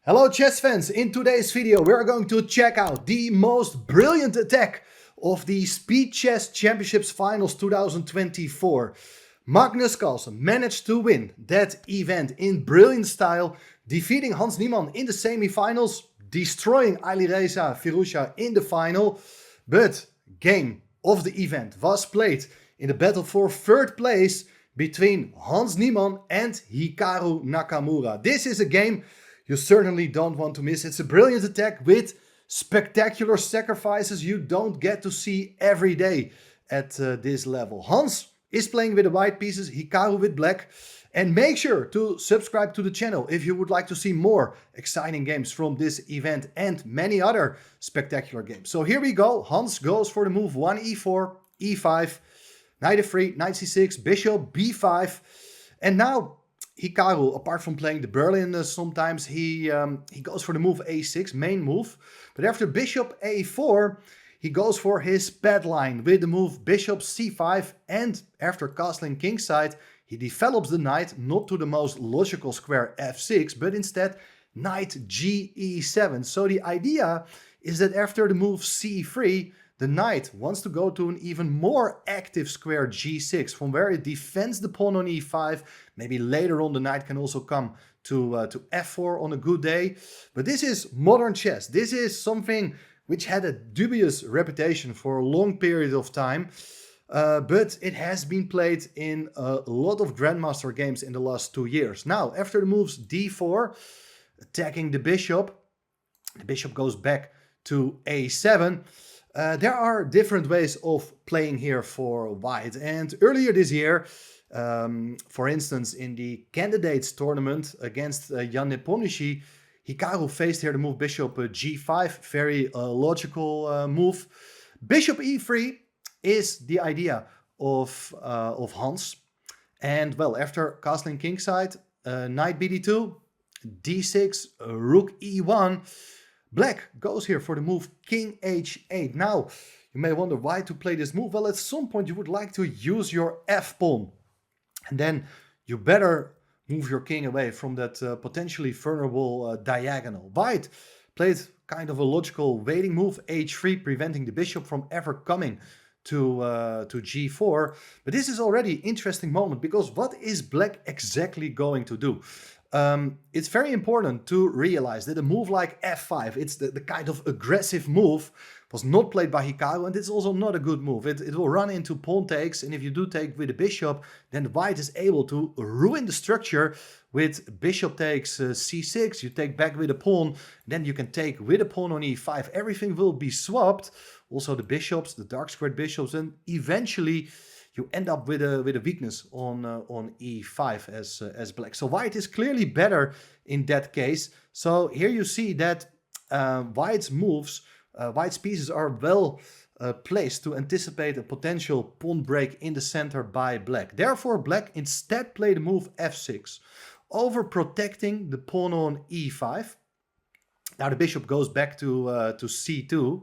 Hello chess fans, in today's video we are going to check out the most brilliant attack of the Speed Chess Championships Finals 2024. Magnus Carlsen managed to win that event in brilliant style, defeating Hans Niemann in the semi-finals, destroying Alireza Firouzja in the final. But game of the event was played in the battle for third place between Hans Niemann and Hikaru Nakamura. This is a game you certainly don't want to miss. It's a brilliant attack with spectacular sacrifices you don't get to see every day at this level. Hans is playing with the white pieces, Hikaru with black. And make sure to subscribe to the channel if you would like to see more exciting games from this event and many other spectacular games. So here we go. Hans goes for the move 1e4, e5, knight f3, knight c6, bishop b5. And now Hikaru, apart from playing the Berlin sometimes, he goes for the move a6, main move. But after bishop a4, he goes for his pad line with the move bishop c5. And after castling kingside, he develops the knight not to the most logical square f6, but instead knight ge7. So the idea is that after the move c3, the knight wants to go to an even more active square g6, from where it defends the pawn on e5. Maybe later on the knight can also come to f4 on a good day. But this is modern chess. This is something which had a dubious reputation for a long period of time. But it has been played in a lot of Grandmaster games in the last 2 years. Now, after the moves d4, attacking the bishop goes back to a7. There are different ways of playing here for white. And earlier this year, for instance, in the candidates tournament against Jan Nepomniachtchi, Hikaru faced here the move bishop g5, very logical move. Bishop e3 is the idea of Hans. And well, after castling kingside, knight bd2, d6, rook e1, black goes here for the move king h8. Now, you may wonder why to play this move. Well, at some point you would like to use your f-pawn. And then you better move your king away from that potentially vulnerable diagonal. White played kind of a logical waiting move, h3, preventing the bishop from ever coming to g4. But this is already an interesting moment, because what is black exactly going to do? It's very important to realize that a move like f5, it's the kind of aggressive move, was not played by Hikaru, and it's also not a good move. It will run into pawn takes, and if you do take with the bishop, then white is able to ruin the structure with bishop takes c6, you take back with a pawn, then you can take with a pawn on e5. Everything will be swapped, also the bishops, the dark squared bishops, and eventually you end up with a weakness on e5 as black. So white is clearly better in that case. So here you see that white's moves, white's pieces are well placed to anticipate a potential pawn break in the center by black. Therefore, black instead played the move f6, over protecting the pawn on e5. Now the bishop goes back to c2.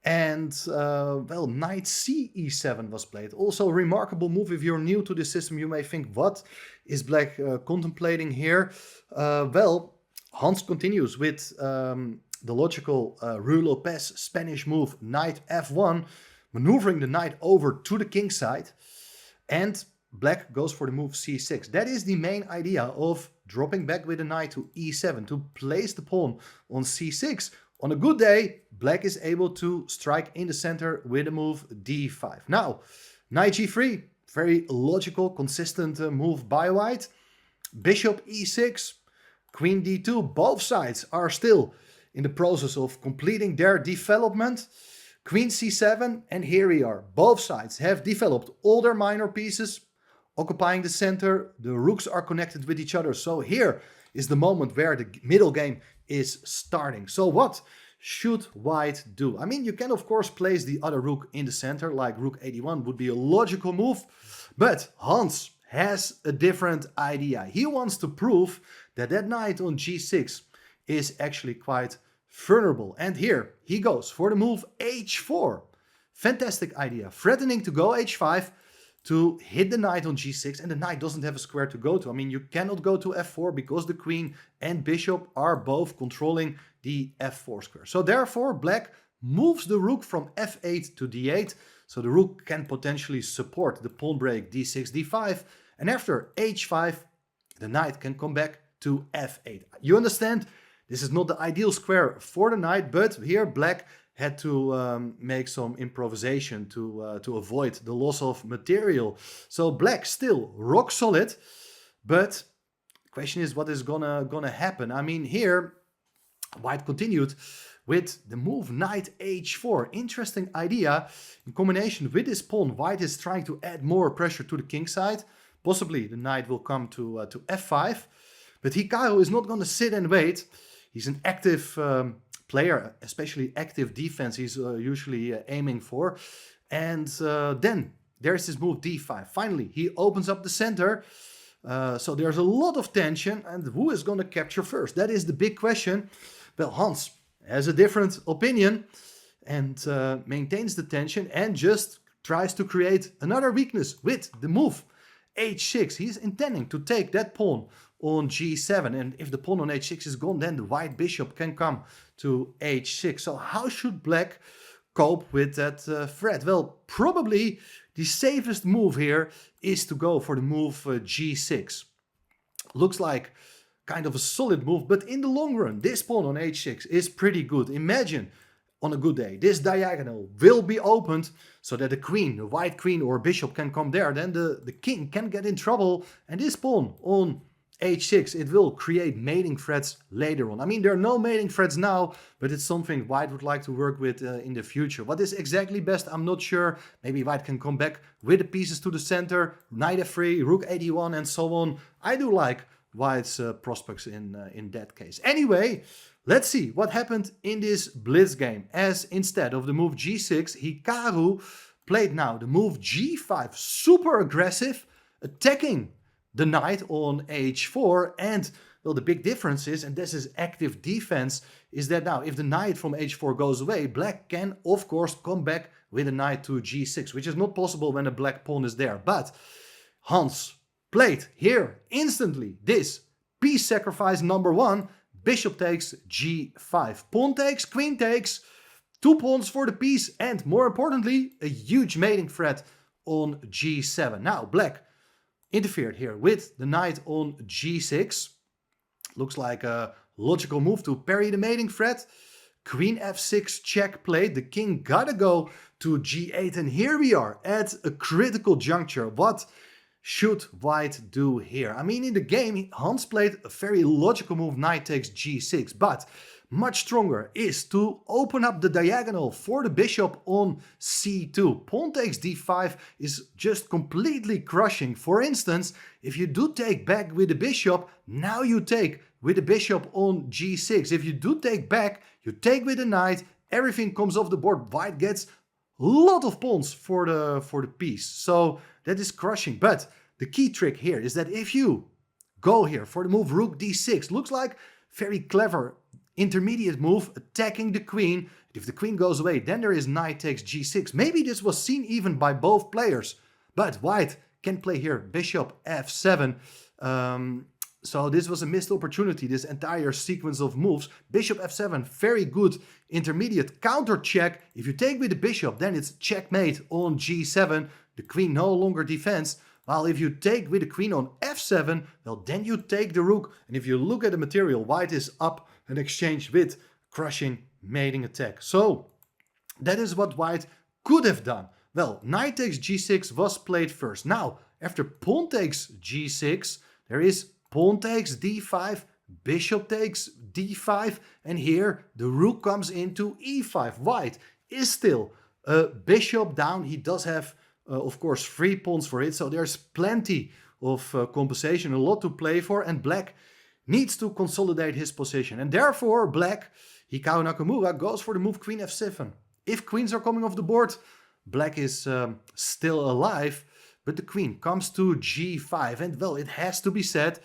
And, well, knight ce7 was played. Also a remarkable move. If you're new to the system, you may think, what is black contemplating here? Well, Hans continues with the logical Ruy Lopez Spanish move, knight f1, maneuvering the knight over to the king side. And black goes for the move c6. That is the main idea of dropping back with the knight to e7, to place the pawn on c6. On a good day, black is able to strike in the center with the move d5. Now, knight g3, very logical, consistent move by white. Bishop e6, queen d2, both sides are still in the process of completing their development. Queen c7, and here we are. Both sides have developed all their minor pieces, occupying the center. The rooks are connected with each other. So here is the moment where the middle game is starting. So what should white do? I mean, you can of course place the other rook in the center, like rook 81 would be a logical move, but Hans has a different idea. He wants to prove that that knight on g6 is actually quite vulnerable. And here he goes for the move h4. Fantastic idea, threatening to go h5, to hit the knight on g6, and the knight doesn't have a square to go to. I mean, you cannot go to f4 because the queen and bishop are both controlling the f4 square. So therefore, black moves the rook from f8 to d8, so the rook can potentially support the pawn break d6, d5, and after h5, the knight can come back to f8. You understand? This is not the ideal square for the knight, but here black had to make some improvisation to avoid the loss of material. So black still rock solid, but the question is what is gonna happen. I mean, here white continued with the move knight h4. Interesting idea. In combination with this pawn, white is trying to add more pressure to the king side. Possibly the knight will come to f5, but Hikaru is not going to sit and wait. He's an active player, especially active defense he's usually aiming for. And then there's this move d5. Finally, he opens up the center. So there's a lot of tension, and who is going to capture first? That is the big question. Well, Hans has a different opinion and maintains the tension and just tries to create another weakness with the move h6. He's intending to take that pawn on g7, and if the pawn on h6 is gone, then the white bishop can come to h6. So how should black cope with that threat? Well, probably the safest move here is to go for the move g6. Looks like kind of a solid move, but in the long run, this pawn on h6 is pretty good. Imagine on a good day, this diagonal will be opened so that the queen, the white queen or bishop can come there. Then the king can get in trouble, and this pawn on h6, it will create mating threats later on. I mean, there are no mating threats now, but it's something white would like to work with in the future. What is exactly best, I'm not sure. Maybe white can come back with the pieces to the center, knight f3, rook 81, and so on. I do like white's prospects in that case. Anyway, let's see what happened in this blitz game, as instead of the move g6, Hikaru played now the move g5, super aggressive, attacking the knight on h4. And well, the big difference is, and this is active defense, is that now if the knight from h4 goes away, black can of course come back with a knight to g6, which is not possible when a black pawn is there. But Hans played here instantly this piece sacrifice number 1. Bishop takes g5, pawn takes, queen takes, 2 pawns for the piece, and more importantly, a huge mating threat on g7. Now black interfered here with the knight on g6. Looks like a logical move to parry the mating threat. Queen f6 check played. The king gotta go to g8, and here we are at a critical juncture. What should white do here? I mean, in the game, Hans played a very logical move, knight takes g6, but much stronger is to open up the diagonal for the bishop on c2. Pawn takes d5 is just completely crushing. For instance, if you do take back with the bishop, now you take with the bishop on g6. If you do take back, you take with the knight, everything comes off the board. White gets a lot of pawns for the piece. So that is crushing. But the key trick here is that if you go here for the move rook d6, looks like very clever intermediate move, attacking the queen. If the queen goes away, then there is knight takes g6. Maybe this was seen even by both players, but white can play here bishop f7. So this was a missed opportunity, this entire sequence of moves. Bishop f7, very good intermediate counter check. If you take with the bishop, then it's checkmate on g7. The queen no longer defends. While if you take with the queen on f7, well, then you take the rook. And if you look at the material, white is up an exchange with crushing mating attack. So that is what white could have done. Well, knight takes g6 was played first. Now, after pawn takes g6, there is pawn takes d5, bishop takes d5, and here the rook comes into e5. White is still a bishop down. He does have, of course, 3 pawns for it, so there's plenty of compensation, a lot to play for, and black needs to consolidate his position. And therefore, black, Hikaru Nakamura, goes for the move queen f7. If queens are coming off the board, black is still alive, but the queen comes to g5. And well, it has to be said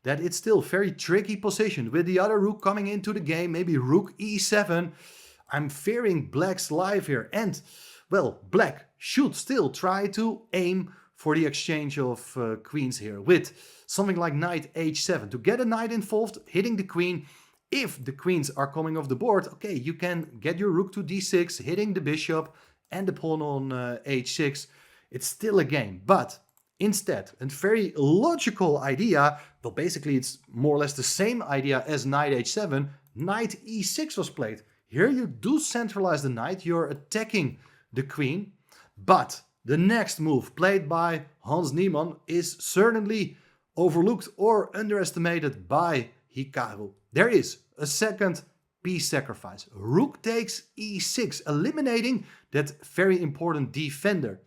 that it's still very tricky position. With the other rook coming into the game, maybe rook e7, I'm fearing black's life here. And well, black should still try to aim for the exchange of queens here with something like knight h7. To get a knight involved, hitting the queen. If the queens are coming off the board, okay, you can get your rook to d6, hitting the bishop and the pawn on h6. It's still a game, but instead, a very logical idea, well, basically it's more or less the same idea as knight h7, knight e6 was played. Here you do centralize the knight, you're attacking the queen, but the next move played by Hans Niemann is certainly overlooked or underestimated by Hikaru. There is a second piece sacrifice. Rook takes e6, eliminating that very important defender.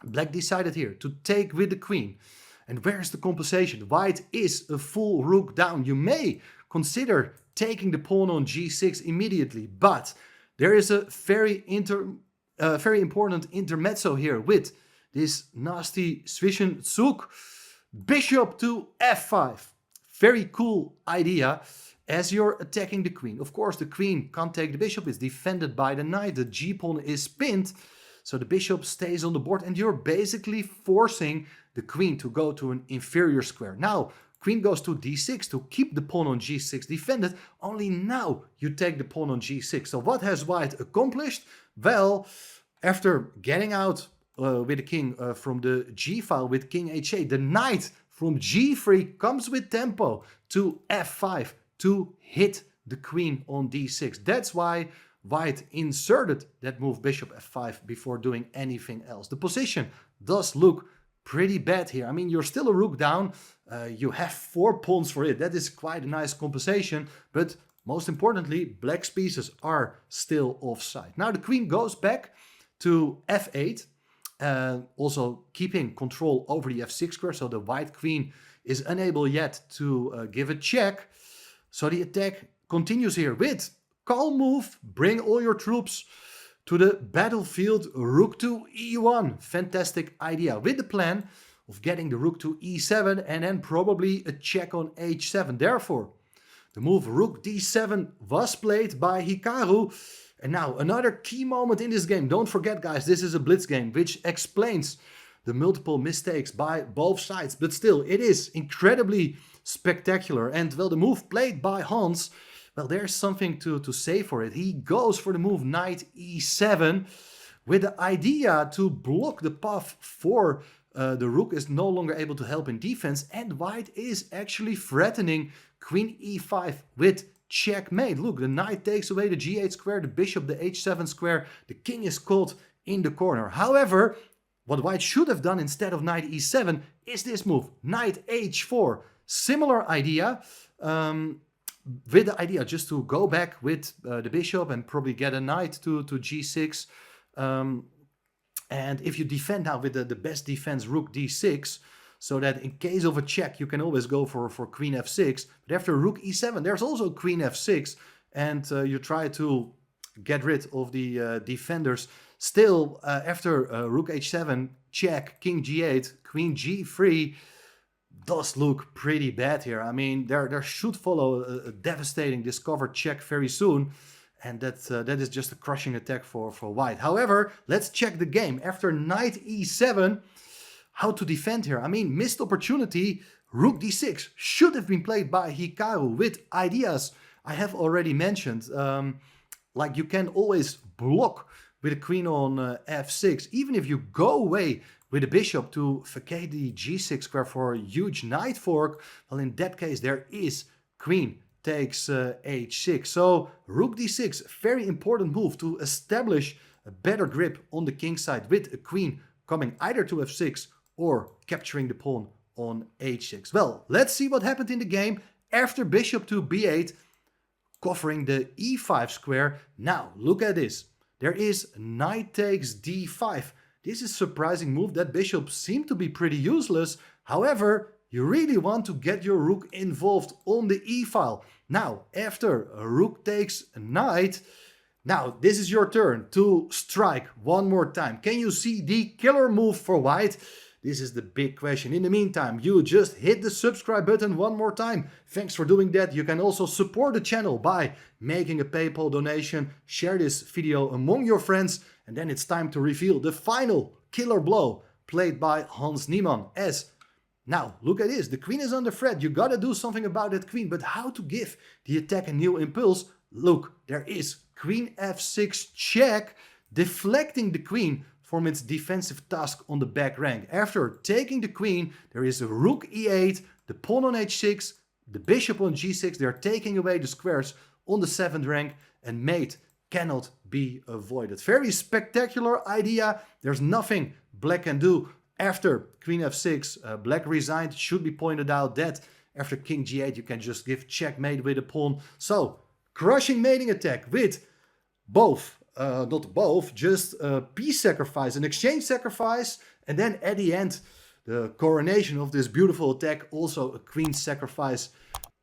Black decided here to take with the queen. And where's the compensation? White is a full rook down. You may consider taking the pawn on g6 immediately, but there is a very important intermezzo here with this nasty Zwischenzug. Bishop to f5. Very cool idea as you're attacking the queen. Of course, the queen can't take the bishop. It's defended by the knight. The g-pawn is pinned. So the bishop stays on the board and you're basically forcing the queen to go to an inferior square. Now, queen goes to d6 to keep the pawn on g6 defended. Only now you take the pawn on g6. So what has white accomplished? Well, after getting out with the king from the g-file with king h8, the knight from g3 comes with tempo to f5 to hit the queen on d6. That's why white inserted that move bishop f5 before doing anything else. The position does look pretty bad here. I mean, you're still a rook down. You have 4 pawns for it. That is quite a nice compensation. But most importantly, black's pieces are still offside. Now the queen goes back to f8. Also keeping control over the f6 square. So the white queen is unable yet to give a check. So the attack continues here with calm move, bring all your troops to the battlefield, rook to e1. Fantastic idea with the plan of getting the rook to e7 and then probably a check on h7. Therefore, the move rook d7 was played by Hikaru. And now another key moment in this game. Don't forget, guys, this is a blitz game, which explains the multiple mistakes by both sides. But still, it is incredibly spectacular. And well, the move played by Hans, well, there's something to say for it. He goes for the move knight e7 with the idea to block the path for the rook is no longer able to help in defense. And white is actually threatening queen e5 with checkmate. Look, the knight takes away the g8 square, the bishop, the h7 square. The king is caught in the corner. However, what white should have done instead of knight e7 is this move, knight h4. Similar idea, with the idea just to go back with the bishop and probably get a knight to g6. And if you defend now with the best defense, rook d6, so that in case of a check, you can always go for queen f6. But after rook e7, there's also queen f6. And you try to get rid of the defenders. Still, after rook h7, check, king g8, queen g3, does look pretty bad here. I mean, there should follow a devastating discovered check very soon. And that is just a crushing attack for white. However, let's check the game. After knight e7, how to defend here? I mean, missed opportunity. Rook d6 should have been played by Hikaru with ideas I have already mentioned. Like you can always block with a queen on f6. Even if you go away with a bishop to vacate the g6 square for a huge knight fork, well, in that case, there is queen takes h6. So rook d6, very important move to establish a better grip on the king side with a queen coming either to f6 or capturing the pawn on h6. Well, let's see what happened in the game after bishop to b8, covering the e5 square. Now, look at this. There is knight takes d5. This is a surprising move. That bishop seemed to be pretty useless. However, you really want to get your rook involved on the e-file. Now, after a rook takes a knight, now this is your turn to strike one more time. Can you see the killer move for white? This is the big question. In the meantime, you just hit the subscribe button one more time. Thanks for doing that. You can also support the channel by making a PayPal donation. Share this video among your friends. And then it's time to reveal the final killer blow played by Hans Niemann. As now, look at this, the queen is under threat, you gotta do something about that queen, but how to give the attack a new impulse? Look, there is queen f6 check, deflecting the queen from its defensive task on the back rank. After taking the queen, there is a rook e8, the pawn on h6, the bishop on g6, they're taking away the squares on the 7th rank, and mate cannot be avoided. Very spectacular idea. There's nothing black can do. After queen f6, black resigned. Should be pointed out that after king g8, you can just give checkmate with a pawn. So, crushing mating attack with both, not both, just piece sacrifice, an exchange sacrifice, and then at the end, the coronation of this beautiful attack, also a queen sacrifice.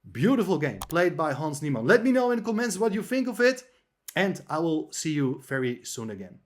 Beautiful game played by Hans Niemann. Let me know in the comments what you think of it, and I will see you very soon again.